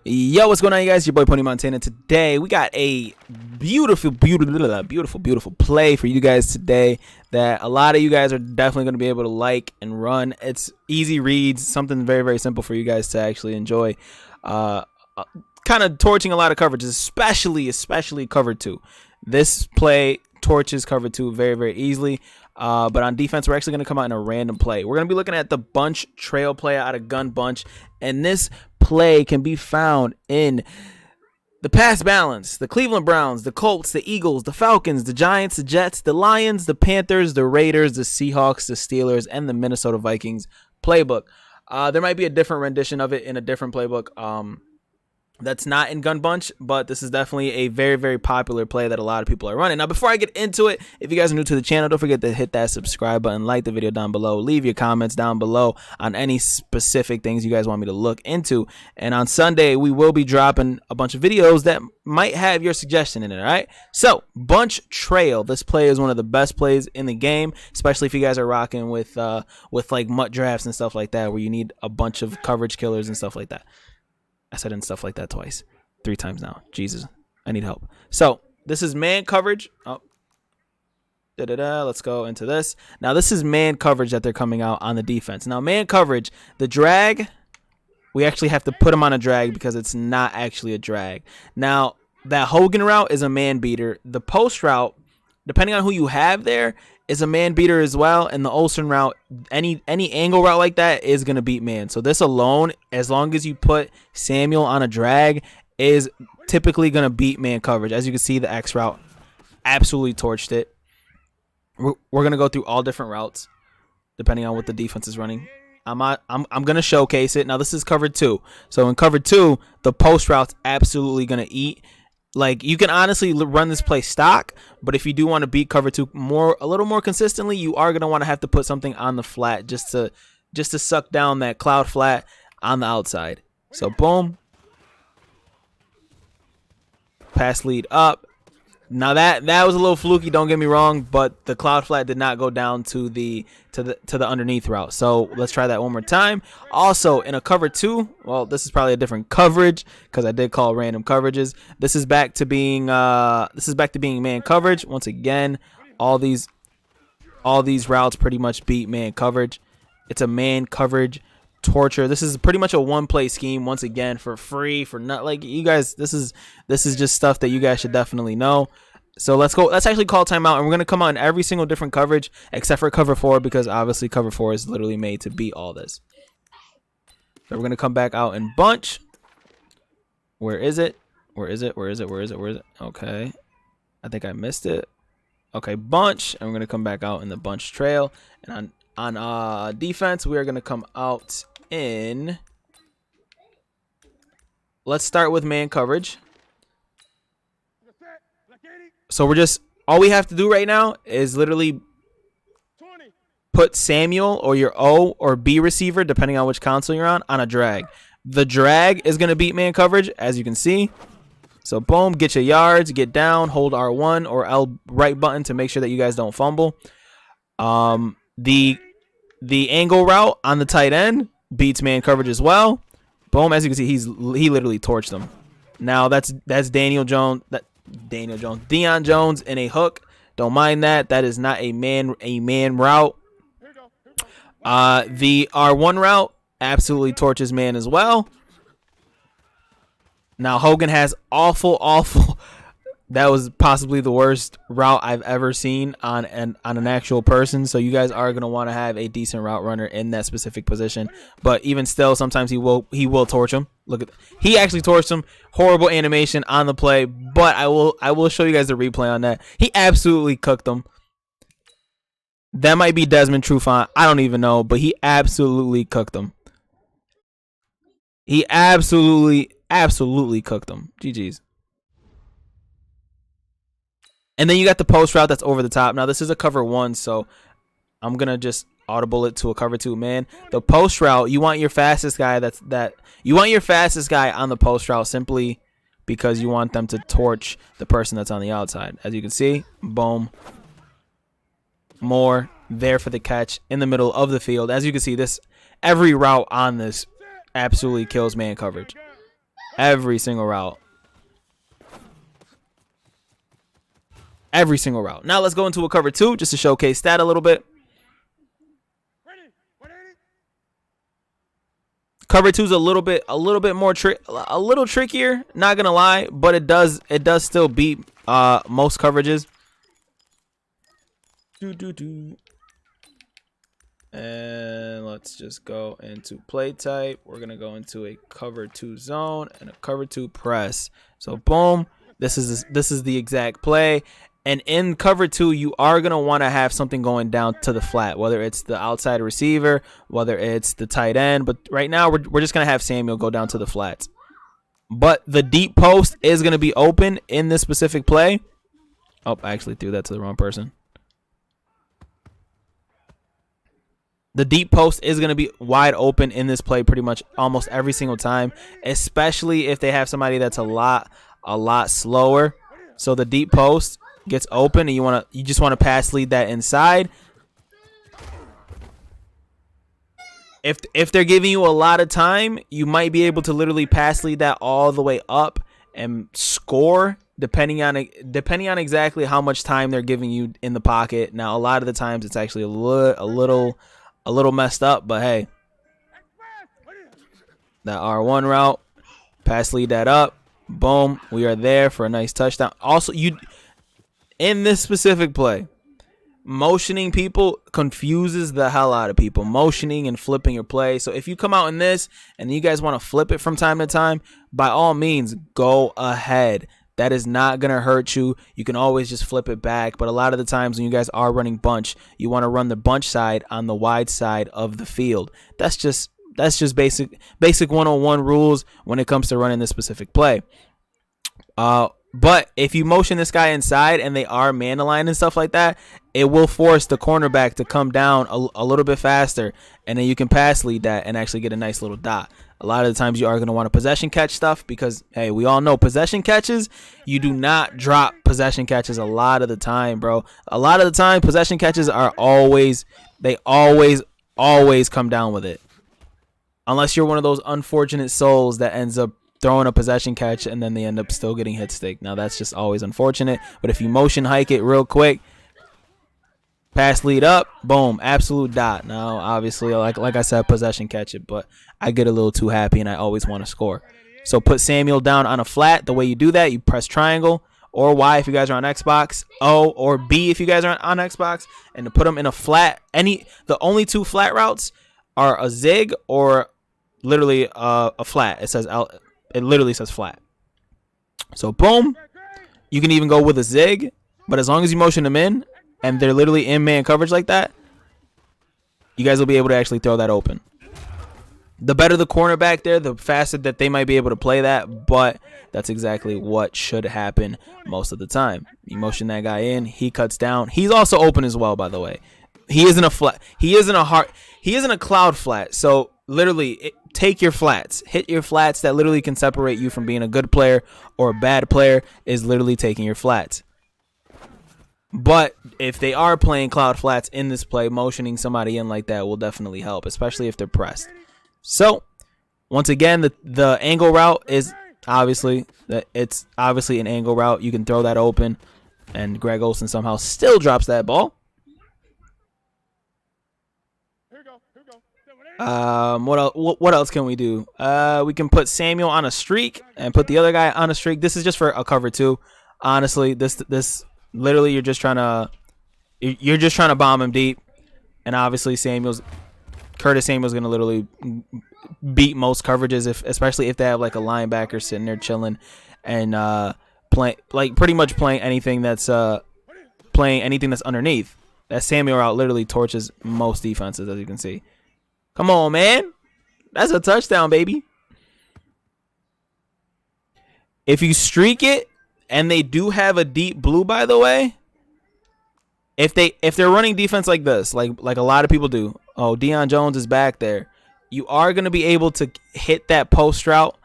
Yo, what's going on, you guys? Your boy Pwny Montana. Today we got a beautiful play for you guys today that a lot of you guys are definitely going to be able to like and run. It's easy reads, something very simple for you guys to actually enjoy. Kind of torching a lot of coverages, especially cover 2. This play torches cover 2 very easily. But on defense, we're actually going to come out in a random play. We're going to be looking at the bunch trail play out of gun bunch, and this play can be found in the pass balance, the Cleveland Browns, the Colts, the Eagles, the Falcons, the Giants, the Jets, the Lions, the Panthers, the Raiders, the Seahawks, the Steelers, and the Minnesota Vikings playbook. There might be a different rendition of it in a different playbook that's not in gun bunch, but this is definitely a very popular play that a lot of people are running. Now, before I get into it, if you guys are new to the channel, don't forget to hit that subscribe button, like the video down below, leave your comments down below on any specific things you guys want me to look into. And on Sunday, we will be dropping a bunch of videos that might have your suggestion in it. All right, so bunch trail, this play is one of the best plays in the game, especially if you guys are rocking with like mutt drafts and stuff like that, where you need a bunch of coverage killers and stuff like that. I said and stuff like that twice, 3 times now. Jesus, I need help. So this is man coverage. Oh, let's go into this. Now this is man coverage that they're coming out on the defense. Now man coverage, the drag, we actually have to put them on a drag because it's not actually a drag. Now that Hogan route is a man beater. The post route, depending on who you have there, is a man beater as well, and the Olsen route, any angle route like that is gonna beat man. So this alone, as long as you put Samuel on a drag, is typically gonna beat man coverage. As you can see, the X route absolutely torched it. We're gonna go through all different routes depending on what the defense is running. I'm gonna showcase it. Now this is cover 2. So in cover 2, the post route's absolutely gonna eat. Like, you can honestly run this play stock, but if you do want to beat cover 2 a little more consistently, you are going to want to have to put something on the flat just to suck down that cloud flat on the outside. So boom, pass lead up. Now that was a little fluky, don't get me wrong, but the cloud flat did not go down to the underneath route. So let's try that one more time. Also in a cover 2, well, this is probably a different coverage because I did call random coverages. This is back to being man coverage. Once again, all these routes pretty much beat man coverage. It's a man coverage torture. This is pretty much a one play scheme, once again, for free, for not like you guys. This is just stuff that you guys should definitely know. So let's actually call timeout, and we're gonna come on every single different coverage except for cover 4, because obviously cover 4 is literally made to beat all this. So we're gonna come back out in bunch. Where is it? Okay, I think I missed it. Okay, bunch, and we're gonna come back out in the bunch trail. And on defense, we are gonna come out in, let's start with man coverage. So all we have to do right now is literally put Samuel or your O or B receiver, depending on which console you're on a drag. The drag is going to beat man coverage, as you can see. So boom, get your yards, get down, hold R1 or L right button to make sure that you guys don't fumble. The angle route on the tight end beats man coverage as well. Boom, as you can see, he literally torched them. Now that's Deion Jones in a hook. Don't mind that. That is not a man route. The R1 route absolutely torches man as well. Now Hogan has awful. That was possibly the worst route I've ever seen on an actual person. So you guys are going to want to have a decent route runner in that specific position. But even still, sometimes he will torch him. Look he actually torched him. Horrible animation on the play, but I will show you guys the replay on that. He absolutely cooked them. That might be Desmond Trufant. I don't even know, but he absolutely cooked them. He absolutely cooked them. GG's. And then you got the post route that's over the top. Now this is a cover 1, so I'm gonna just audible it to a cover 2 man. The post route, you want your fastest guy you want your fastest guy on the post route, simply because you want them to torch the person that's on the outside. As you can see, boom, more there for the catch in the middle of the field. As you can see, every route on this absolutely kills man coverage. Every single route. Every single route. Now let's go into a cover 2 just to showcase that a little bit. Cover 2 is a little bit more a little trickier, not gonna lie, but it does still beat most coverages. And let's just go into play type. We're gonna go into a cover 2 zone and a cover 2 press. So boom, this is the exact play. And in cover 2, you are going to want to have something going down to the flat, whether it's the outside receiver, whether it's the tight end. But right now, we're just going to have Samuel go down to the flats. But the deep post is going to be open in this specific play. Oh, I actually threw that to the wrong person. The deep post is going to be wide open in this play pretty much almost every single time, especially if they have somebody that's a lot slower. So the deep post gets open and you just want to pass lead that inside. If they're giving you a lot of time, you might be able to literally pass lead that all the way up and score depending on exactly how much time they're giving you in the pocket. Now a lot of the times it's actually a little messed up, but hey, that R1 route, pass lead that up, boom, we are there for a nice touchdown. Also, in this specific play, motioning people confuses the hell out of people. Motioning and flipping your play. So if you come out in this and you guys want to flip it from time to time, by all means, go ahead. That is not going to hurt you. You can always just flip it back. But a lot of the times when you guys are running bunch, you want to run the bunch side on the wide side of the field. That's just basic 101 rules when it comes to running this specific play. But if you motion this guy inside and they are man aligned and stuff like that, it will force the cornerback to come down a little bit faster, and then you can pass lead that and actually get a nice little dot. A lot of the times you are going to want to possession catch stuff because, hey, we all know possession catches, you do not drop possession catches a lot of the time, bro. A lot of the time, possession catches are always come down with it. Unless you're one of those unfortunate souls that ends up throwing a possession catch and then they end up still getting hit stick. Now that's just always unfortunate. But if you motion hike it real quick, pass lead up, boom, absolute dot. Now obviously, like I said, possession catch it, but I get a little too happy and I always want to score. So put Samuel down on a flat. The way you do that, you press triangle or Y if you guys are on Xbox, O or B if you guys are on Xbox, and to put them in a flat. The only two flat routes are a zig or literally a flat. It literally says flat. So boom, you can even go with a zig, but as long as you motion them in and they're literally in man coverage like that, you guys will be able to actually throw that open. The better the cornerback there, the faster that they might be able to play that, but that's exactly what should happen most of the time. You motion that guy in, he cuts down. He's also open as well, by the way. He isn't a flat. He isn't a cloud flat. So literally, take your flats. Hit your flats. That literally can separate you from being a good player or a bad player, is literally taking your flats. But if they are playing cloud flats in this play, motioning somebody in like that will definitely help, especially if they're pressed. So once again, the angle route is obviously an angle route. You can throw that open, and Greg Olsen somehow still drops that ball. What else can we do? We can put Samuel on a streak and put the other guy on a streak. This is just for a cover 2. Honestly, this literally you're just trying to bomb him deep, and obviously Curtis Samuel's gonna literally beat most coverages, especially if they have like a linebacker sitting there chilling and pretty much playing anything that's underneath. That Samuel route literally torches most defenses, as you can see. Come on, man. That's a touchdown, baby. If you streak it, and they do have a deep blue, by the way, if they're running defense like this, like a lot of people do, oh, Deion Jones is back there, you are going to be able to hit that post route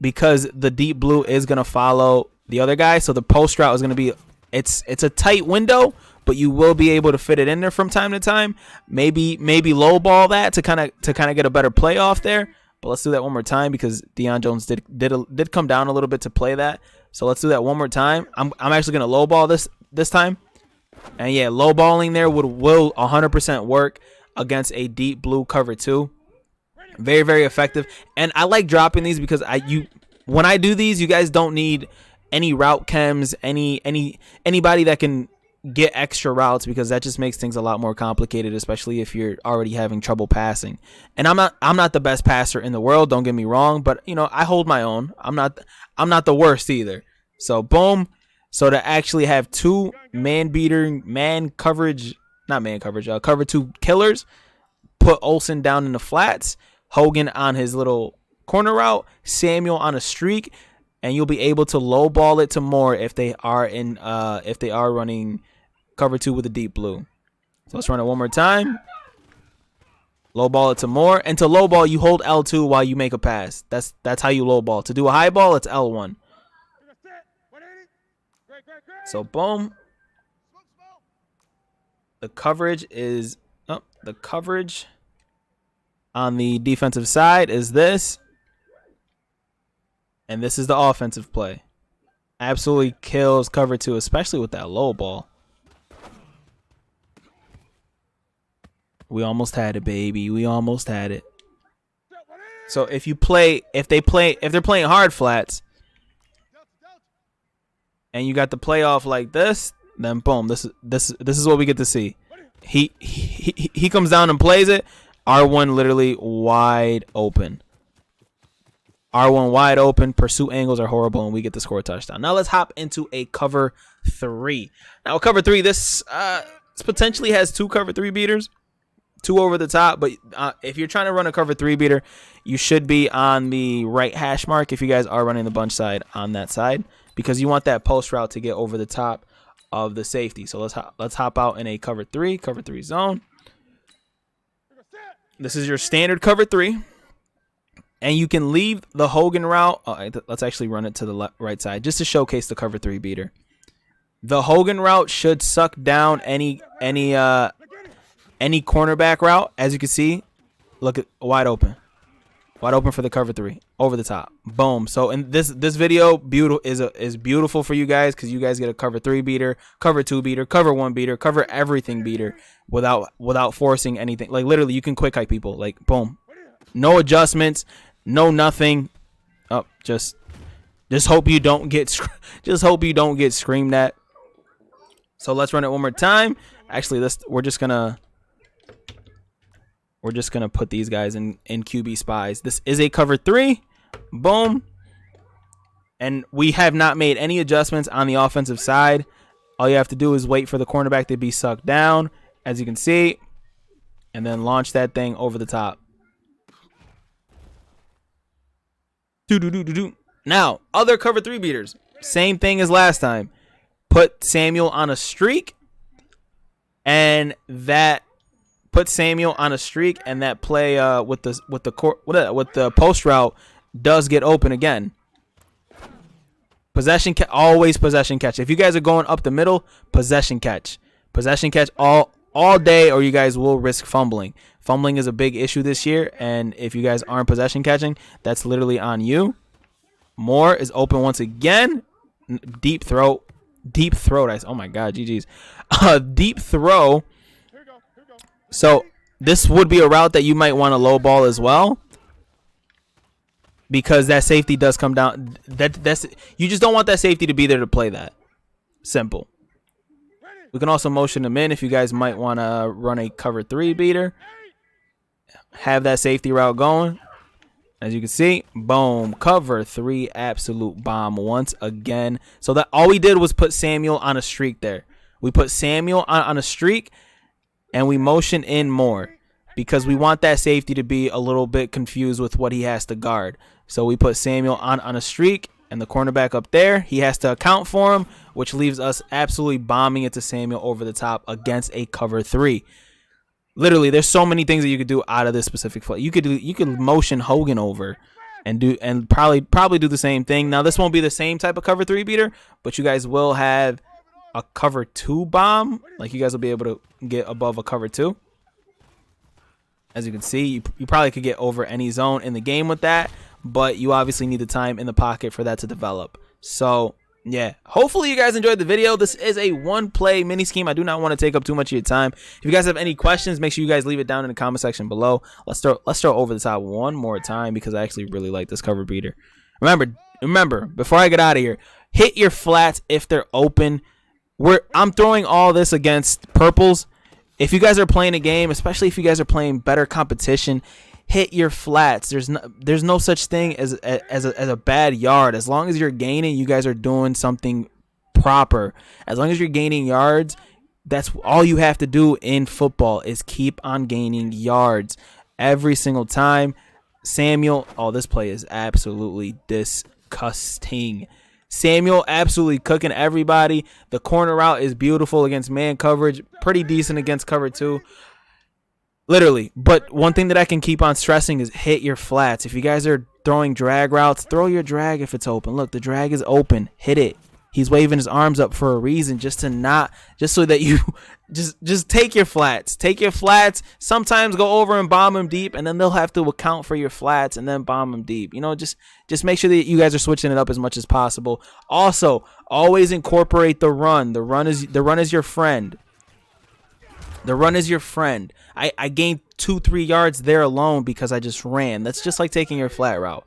because the deep blue is going to follow the other guy. So the post route is going to be, it's a tight window, but you will be able to fit it in there from time to time. Maybe low ball that to kind of get a better play off there. But let's do that one more time because Deion Jones did come down a little bit to play that. So let's do that one more time. I'm actually gonna low ball this time. And yeah, low balling there will 100% work against a deep blue cover 2. Very, very effective. And I like dropping these because when I do these, you guys don't need any route chems, anybody that can get extra routes, because that just makes things a lot more complicated, especially if you're already having trouble passing. And I'm not the best passer in the world, don't get me wrong, but you know, I hold my own. I'm not the worst either. So boom. So to actually have 2 cover 2 killers, put Olsen down in the flats, Hogan on his little corner route, Samuel on a streak, and you'll be able to low ball it to more if they are running cover 2 with a deep blue. So let's run it one more time. Low ball it to more, and to low ball you hold L2 while you make a pass. That's how you low ball. To do a high ball, it's L1. So boom. The coverage on the defensive side is this. And this is the offensive play. Absolutely kills cover 2, especially with that low ball. We almost had it, baby. We almost had it. So if they're playing hard flats, and you got the playoff like this, then boom, this is what we get to see. He comes down and plays it. R1 literally wide open. R1 wide open. Pursuit angles are horrible, and we get to score a touchdown. Now let's hop into a cover 3. Now cover 3, this potentially has 2 cover 3 beaters, 2 over the top. But if you're trying to run a cover 3 beater, you should be on the right hash mark if you guys are running the bunch side on that side, because you want that post route to get over the top of the safety. So let's hop out in a cover 3 zone. This is your standard cover 3. And you can leave the Hogan route. Let's actually run it to the right side just to showcase the cover 3 beater. The Hogan route should suck down any cornerback route. As you can see, look at wide open for the cover 3 over the top. Boom. So in this video is beautiful for you guys, because you guys get a cover 3 beater, cover 2 beater, cover 1 beater, cover everything beater without forcing anything. Like literally, you can quick hike people. Like boom, no adjustments. No nothing. Oh, just hope you don't get screamed at. So let's run it one more time. Actually, we're just gonna put these guys in QB spies. This is a cover 3. Boom. And we have not made any adjustments on the offensive side. All you have to do is wait for the cornerback to be sucked down, as you can see, and then launch that thing over the top. Now, other cover 3 beaters. Same thing as last time. Put Samuel on a streak, and that play with the post route does get open again. Always possession catch. If you guys are going up the middle, possession catch all day, or you guys will risk fumbling. Fumbling is a big issue this year, and if you guys aren't possession catching, that's literally on you. Moore is open once again. Deep throat. Oh my God, GG's. Deep throw. So this would be a route that you might want to low ball as well, because that safety does come down. You just don't want that safety to be there to play that. Simple. We can also motion them in if you guys might want to run a cover 3 beater. Have that safety route going. As you can see, boom, cover 3, absolute bomb once again. So that all we did was put Samuel on a streak there. We put Samuel on a streak, and we motion in more because we want that safety to be a little bit confused with what he has to guard. So we put Samuel on a streak, and the cornerback up there, he has to account for him, which leaves us absolutely bombing it to Samuel over the top against a cover 3. Literally, there's so many things that you could do out of this specific play. You could motion Hogan over and probably do the same thing. Now, this won't be the same type of cover 3 beater, but you guys will have a cover 2 bomb. Like, you guys will be able to get above a cover 2. As you can see, you probably could get over any zone in the game with that, but you obviously need the time in the pocket for that to develop. So yeah, hopefully you guys enjoyed the video. This is a one play mini scheme. I do not want to take up too much of your time. If you guys have any questions, make sure you guys leave it down in the comment section below. Let's throw over the top one more time because I actually really like this cover beater. Remember, before I get out of here, hit your flats if they're open. I'm throwing all this against purples. If you guys are playing a game, especially if you guys are playing better competition, hit your flats. There's no such thing as a bad yard. As long as you're gaining, you guys are doing something proper. As long as you're gaining yards, that's all you have to do in football is keep on gaining yards every single time. Samuel, oh, this play is absolutely disgusting. Samuel absolutely cooking everybody. The corner route is beautiful against man coverage. Pretty decent against cover 2. Literally. But one thing that I can keep on stressing is hit your flats. If you guys are throwing drag routes, throw your drag if it's open. Look, the drag is open. Hit it. He's waving his arms up for a reason, just so that you just take your flats. Take your flats. Sometimes go over and bomb him deep, and then they'll have to account for your flats and then bomb him deep. You know, just make sure that you guys are switching it up as much as possible. Also, always incorporate the run. The run is your friend. The run is your friend. I gained 2-3 yards there alone because I just ran. That's just like taking your flat route.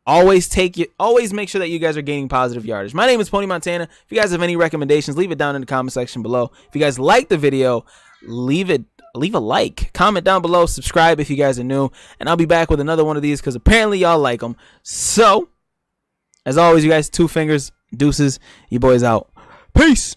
Always make sure that you guys are gaining positive yardage. My name is Pwny Montana. If you guys have any recommendations, leave it down in the comment section below. If you guys like the video, leave a like. Comment down below. Subscribe if you guys are new. And I'll be back with another one of these because apparently y'all like them. So, as always, you guys, 2 fingers, deuces. You boys out. Peace.